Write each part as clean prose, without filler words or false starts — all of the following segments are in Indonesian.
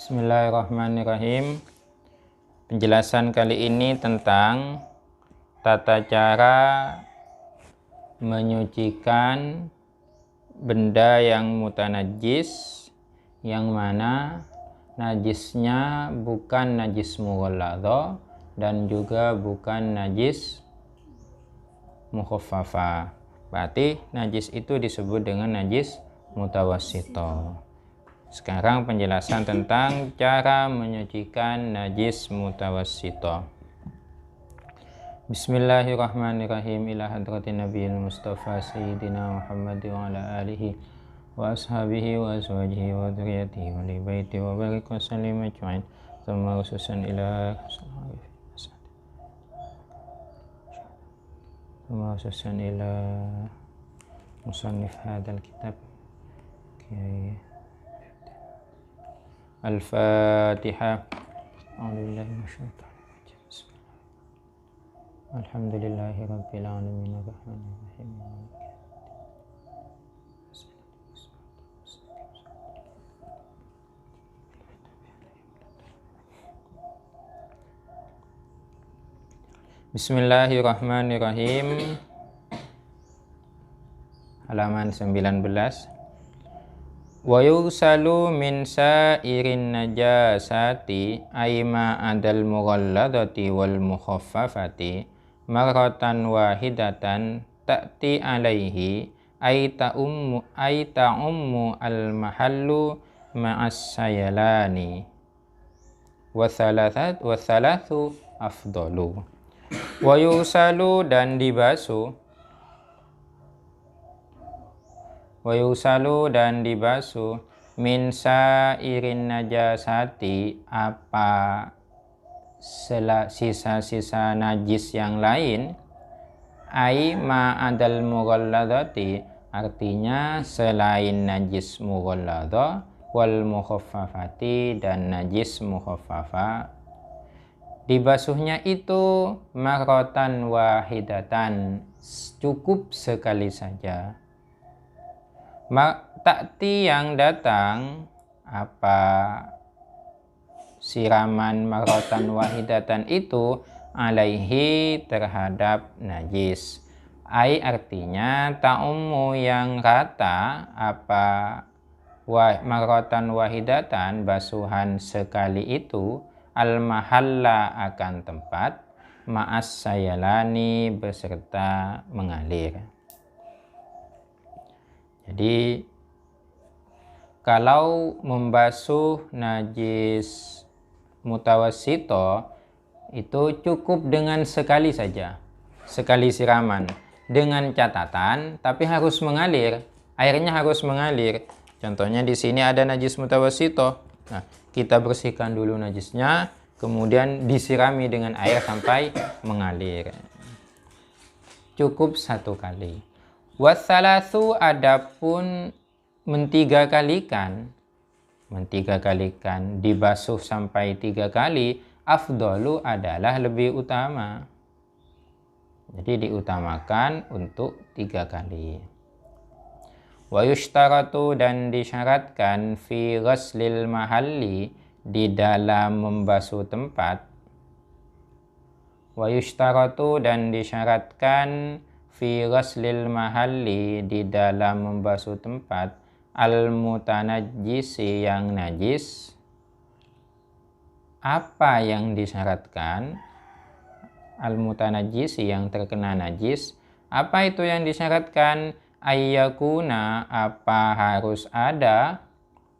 Bismillahirrahmanirrahim. Penjelasan kali ini tentang tata cara menyucikan benda yang mutanajis, yang mana najisnya bukan najis mughalladha dan juga bukan najis mukhaffafa. Berarti najis itu disebut dengan najis mutawassithah. Sekarang penjelasan tentang cara menyucikan najis mutawassithah. Bismillahirrahmanirrahim. Ila hadratin nabiyil mustafa sayyidina Muhammad wa ala alihi wa ashabihi wa azwajihi wa dzurriyyatihi wa li baiti wa barik wa sallim ajma'in. Thumma khususan ila musannif hadzal kitab Al-Fatihah. A'udzubillahi minasyaitonir rajim. Bismillah. Alhamdulillahirabbil alamin arrahmanir rahim. Bismillahirrahmanirrahim. Halaman 19. Wa yusalu min sa'irin najasati aima adal mughalladati wal mukhaffafati marratan wahidatan ta'ti alaihi ay ta'ummu al mahallu ma'as sayalani wa thalathu afdalu. Wa yusalu dan dibasuh, wa yusalu dan dibasuh min sairin najasati apa sisa-sisa najis yang lain, ai ma adal mughalladati artinya selain najis mughalladha wal mukhaffafati dan najis mukhaffafa. Dibasuhnya itu marratan wahidatan, cukup sekali saja. Ta'ti yang datang apa siraman marratan wahidatan itu alaihi terhadap najis. Ai artinya ta'ummu yang rata apa marratan wahidatan basuhan sekali itu al mahalla akan tempat ma'as sayalani beserta mengalir. Jadi kalau membasuh najis mutawassithah itu cukup dengan sekali saja, sekali siraman, dengan catatan tapi harus mengalir, airnya harus mengalir. Contohnya di sini ada najis mutawassithah. Nah, kita bersihkan dulu najisnya, kemudian disirami dengan air sampai mengalir. Cukup satu kali. Wassalatsu adapun mentiga kalikan dibasuh sampai 3 kali, afdalu adalah lebih utama. Jadi diutamakan untuk 3 kali. Wa yushtaratu dan disyaratkan fi ghaslil mahalli di dalam membasuh tempat. Wa yushtaratu dan disyaratkan fi ghaslil mahalli di dalam membasuh tempat al mutanajjisi yang najis. Apa yang disyaratkan? Al mutanajjisi yang terkena najis. Apa itu yang disyaratkan? Ayyakuna apa harus ada,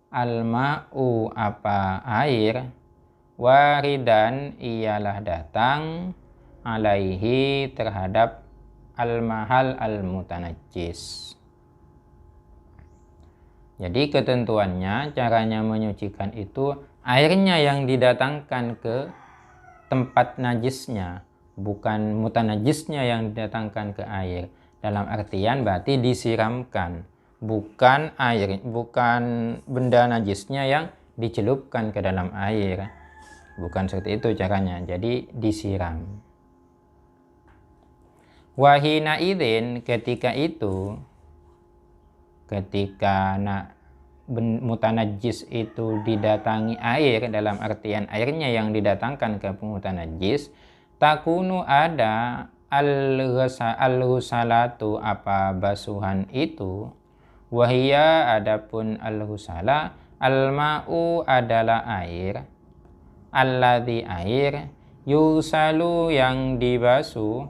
al ma'u apa air, waridan ialah datang, alaihi terhadap al-mahal al-mutanajjis. Jadi ketentuannya, caranya menyucikan itu airnya yang didatangkan ke tempat najisnya, bukan mutanajjisnya yang didatangkan ke air. Dalam artian berarti disiramkan, bukan air, bukan benda najisnya yang dicelupkan ke dalam air. Bukan seperti itu caranya, jadi disiram. Wahina idzin ketika itu, ketika mutanajis itu didatangi air, dalam artian airnya yang didatangkan ke mutanajis, takunu ada al-ghusalatu apa basuhan itu, wahia adapun al-ghusala, al-ma'u adalah air, alladhi air, yusalu yang dibasuh,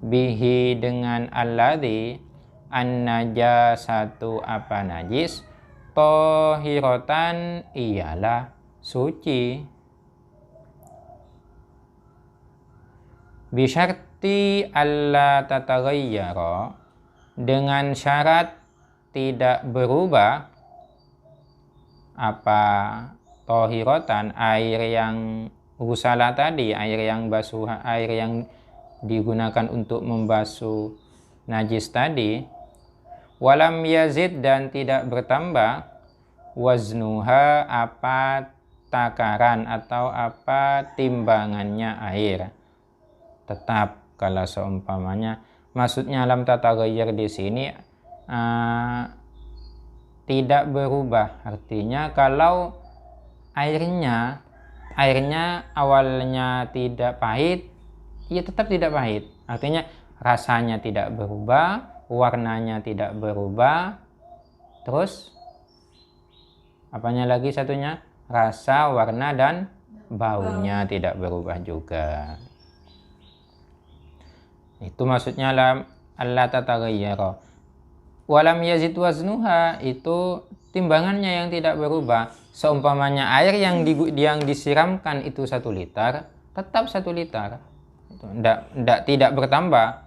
bihi dengan alladhi, an-najasatu apa najis, tohirotan ialah suci, bisyarti alla tataghayyara, dengan syarat tidak berubah apa tohirotan, air yang ghusala tadi, air yang basuh, air yang digunakan untuk membasuh najis tadi, walam yazid dan tidak bertambah, waznuha apa takaran atau apa timbangannya air. Tetap kalau seumpamanya, maksudnya lam tataghayyar di sini tidak berubah, artinya kalau airnya awalnya tidak pahit, ya tetap tidak pahit, artinya rasanya tidak berubah, warnanya tidak berubah, terus apanya lagi satunya, rasa, warna, dan baunya tidak berubah juga. Itu maksudnya lam alla tataghayyara. Walam yazid waznuha, itu timbangannya yang tidak berubah. Seumpamanya air yang disiramkan itu 1 liter, tetap 1 liter. Tidak bertambah.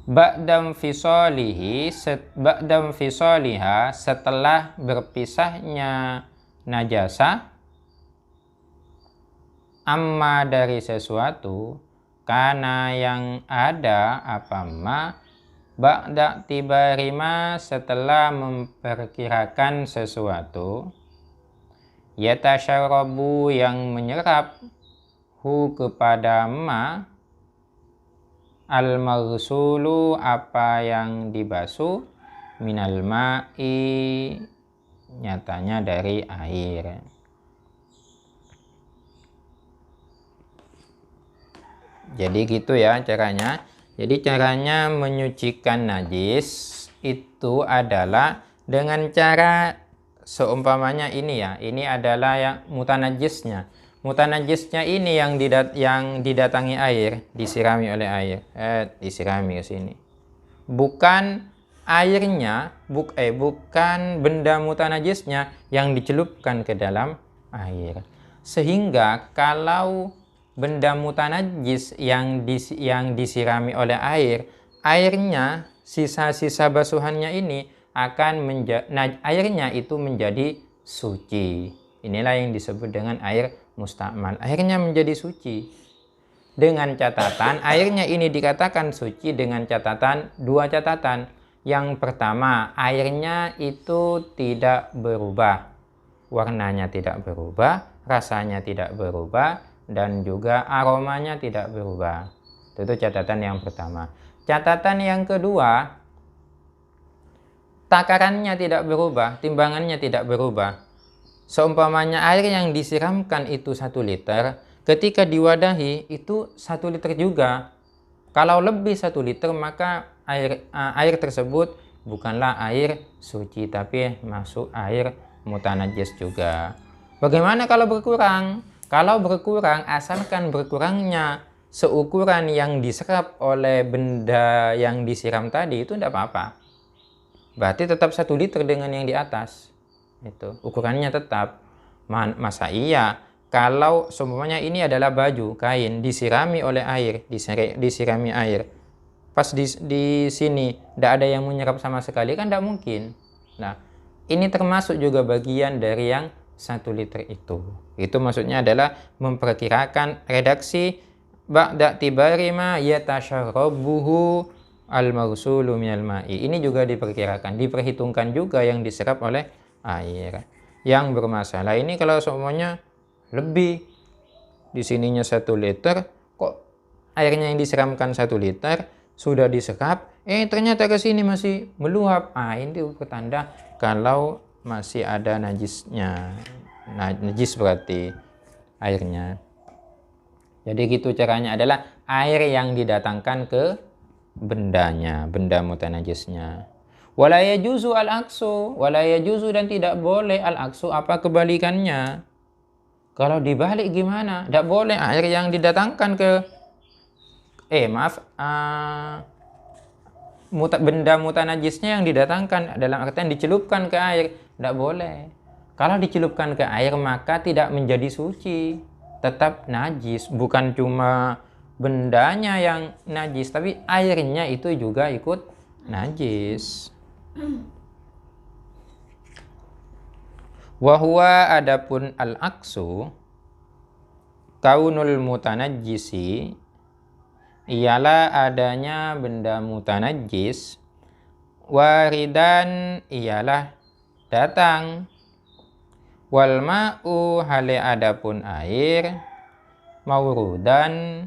Ba'dam fisaliha, setelah berpisahnya najasa, amma dari sesuatu, karena yang ada apa ma, ba'da tibarima setelah memperkirakan sesuatu, yatasyarabu yang menyerap, hu kepada ma, al-maghsulu apa yang dibasuh, minal ma'i nyatanya dari air. Jadi gitu ya caranya. Jadi caranya menyucikan najis itu adalah dengan cara seumpamanya ini ya. Ini adalah yang mutanajisnya. Mutanajisnya ini yang didatangi air, disirami oleh air. Disirami ke sini. Bukan airnya, bukan benda mutanajisnya yang dicelupkan ke dalam air. Sehingga kalau benda mutanajis yang disirami oleh air, airnya, sisa-sisa basuhannya ini airnya itu menjadi suci. Inilah yang disebut dengan air mustakmal. Airnya menjadi suci. Dengan catatan, airnya ini dikatakan suci dengan catatan, 2 catatan. Yang pertama, airnya itu tidak berubah. Warnanya tidak berubah, rasanya tidak berubah, dan juga aromanya tidak berubah. Itu catatan yang pertama. Catatan yang kedua, takarannya tidak berubah, timbangannya tidak berubah. Seumpamanya air yang disiramkan itu 1 liter, ketika diwadahi itu 1 liter juga. Kalau lebih 1 liter, maka air tersebut bukanlah air suci, tapi masuk air mutanajis juga. Bagaimana kalau berkurang? Kalau berkurang, asalkan berkurangnya seukuran yang diserap oleh benda yang disiram tadi, itu tidak apa-apa. Berarti tetap 1 liter dengan yang di atas. Itu ukurannya tetap. Masa iya kalau semuanya ini adalah baju, kain, disirami oleh air, disirami air. Pas di sini tidak ada yang menyerap sama sekali, kan tidak mungkin. Nah, ini termasuk juga bagian dari yang 1 liter itu. Itu maksudnya adalah memperkirakan redaksi ba'da tibari ma yatasyarrabuhu al-maghsulu minal ma'i. Ini juga diperkirakan, diperhitungkan juga yang diserap oleh air. Yang bermasalah ini kalau semuanya lebih, di sininya 1 liter, kok airnya yang disiramkan 1 liter sudah diserap, Ternyata ke sini masih meluap. Ini pertanda kalau masih ada najisnya. Najis berarti airnya. Jadi gitu caranya, adalah air yang didatangkan ke bendanya, benda mutanajisnya. Wala yajuzu al-aksu, wala yajuzu, dan tidak boleh al-aksu, apa kebalikannya. Kalau dibalik gimana? Tidak boleh air yang didatangkan ke benda mutanajisnya yang didatangkan, dalam artian dicelupkan ke air, tidak boleh. Kalau dicelupkan ke air maka tidak menjadi suci, tetap najis. Bukan cuma bendanya yang najis, tapi airnya itu juga ikut najis. Wahwa, adapun al-aksu, kaunul mutanajjisi, ialah adanya benda mutanajjis, waridan, ialah datang, wal ma'u, hale adapun air, maurudan,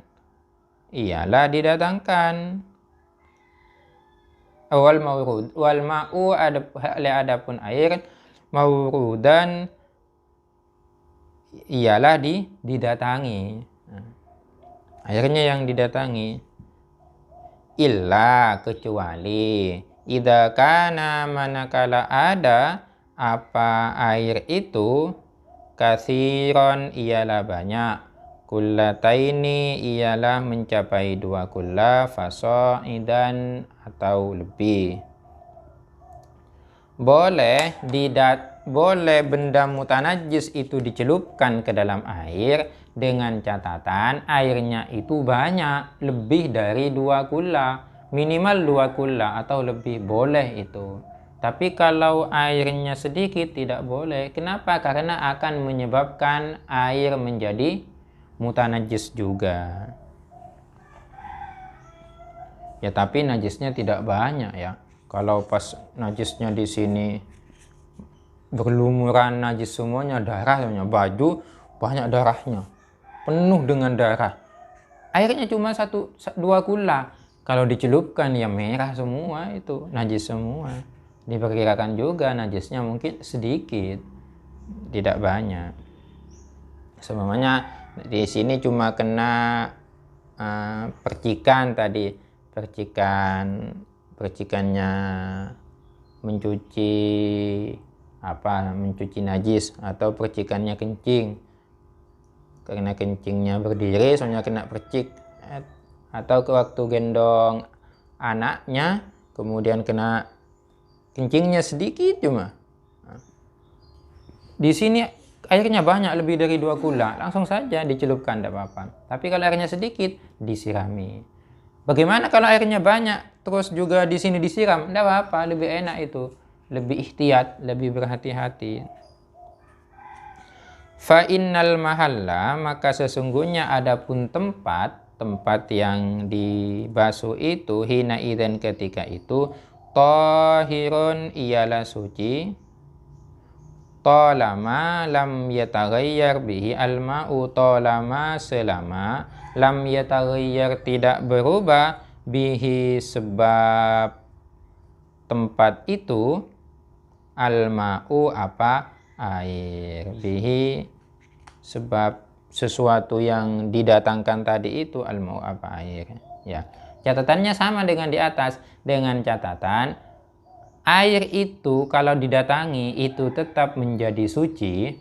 ialah didatangkan. Wal ma'u, hale adapun air, maurudan, ialah didatangi. Airnya yang didatangi. Illa, kecuali, idza kana, manakala ada apa air itu, kasiron, ialah banyak, kullataini, ialah mencapai 2 kulla, faso'idan, atau lebih. Boleh benda mutanajis itu dicelupkan ke dalam air dengan catatan airnya itu banyak, lebih dari 2 kulla, minimal 2 kulla atau lebih, boleh itu. Tapi kalau airnya sedikit tidak boleh. Kenapa? Karena akan menyebabkan air menjadi mutanajis juga. Ya, tapi najisnya tidak banyak ya. Kalau pas najisnya di sini berlumuran najis semuanya, darahnya, baju banyak darahnya, penuh dengan darah. Airnya cuma 1-2 kulla. Kalau dicelupkan ya merah semua, itu najis semua. Diperkirakan juga najisnya mungkin sedikit, tidak banyak. Semuanya di sini cuma kena percikan tadi, percikannya mencuci najis, atau percikannya kencing karena kencingnya berdiri soalnya kena percik, atau waktu gendong anaknya kemudian kena kencingnya sedikit cuma. Di sini airnya banyak, lebih dari 2 kulla, langsung saja dicelupkan, tidak apa-apa. Tapi kalau airnya sedikit, disirami. Bagaimana kalau airnya banyak terus juga di sini disiram? Tidak apa-apa, lebih enak itu, lebih ihtiyat, lebih berhati-hati. Fa innal mahalla, maka sesungguhnya adapun tempat yang dibasuh itu, hina idzan, ketika itu, tahirun, ialah suci, tolama lam yataghayyar bihi al-ma'u, tolama selama, lam yataghayyar, tidak berubah, bihi, sebab tempat itu, al-ma'u, apa, air, bihi, sebab sesuatu yang didatangkan tadi itu, al-ma'u, apa, air. Ya, catatannya sama dengan di atas, dengan catatan air itu kalau didatangi itu tetap menjadi suci.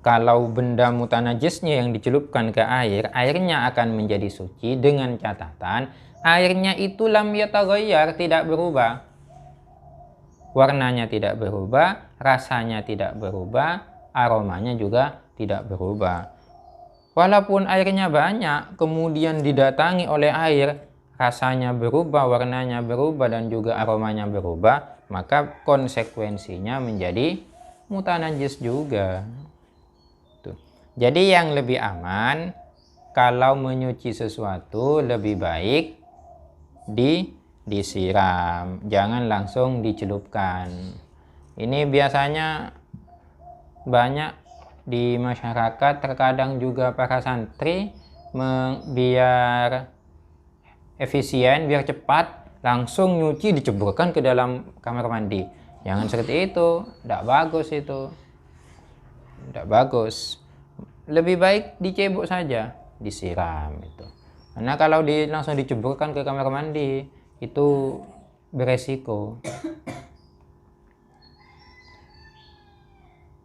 Kalau benda mutanajisnya yang dicelupkan ke air, airnya akan menjadi suci, dengan catatan airnya itu lam yataghayyar, tidak berubah. Warnanya tidak berubah, rasanya tidak berubah, aromanya juga tidak berubah. Walaupun airnya banyak, kemudian didatangi oleh air, rasanya berubah, warnanya berubah, dan juga aromanya berubah, maka konsekuensinya menjadi mutanajis juga. Tuh. Jadi yang lebih aman, kalau menyuci sesuatu lebih baik disiram, jangan langsung dicelupkan. Ini biasanya banyak di masyarakat, terkadang juga para santri, biar efisien, biar cepat, langsung nyuci diceburkan ke dalam kamar mandi. Jangan seperti itu, tidak bagus itu. Tidak bagus. Lebih baik dicebok saja, disiram itu. Karena kalau langsung diceburkan ke kamar mandi, itu beresiko.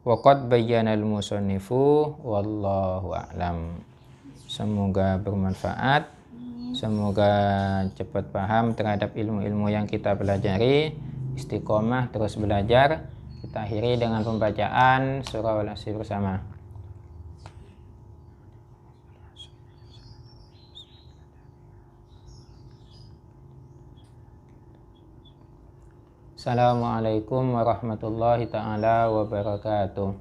Waqad bayyana al-musannifu wallahu a'lam. Semoga bermanfaat. Semoga cepat paham terhadap ilmu-ilmu yang kita pelajari. Istiqomah terus belajar. Kita akhiri dengan pembacaan surah Al-Asr bersama. Assalamualaikum warahmatullahi ta'ala wabarakatuh.